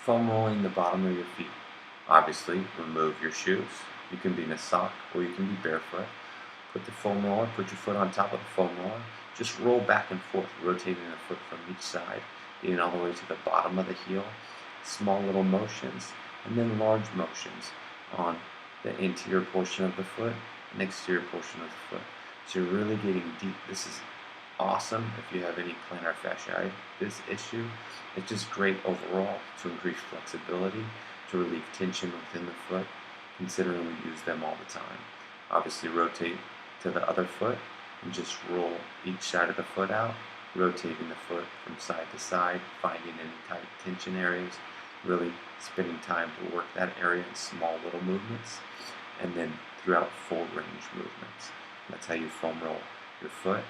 Foam rolling the bottom of your feet. Obviously, remove your shoes. You can be in a sock or you can be barefoot. Put the foam roller, put your foot on top of the foam roller. Just roll back and forth, rotating the foot from each side, getting all the way to the bottom of the heel. Small little motions, and then large motions on the interior portion of the foot and exterior portion of the foot. So you're really getting deep. This is awesome if you have any plantar fasciitis issue. It's just great overall to increase flexibility, to relieve tension within the foot, considering we use them all the time. Obviously rotate to the other foot and just roll each side of the foot out, rotating the foot from side to side, finding any tight tension areas, really spending time to work that area in small little movements, and then throughout full range movements. That's how you foam roll your foot.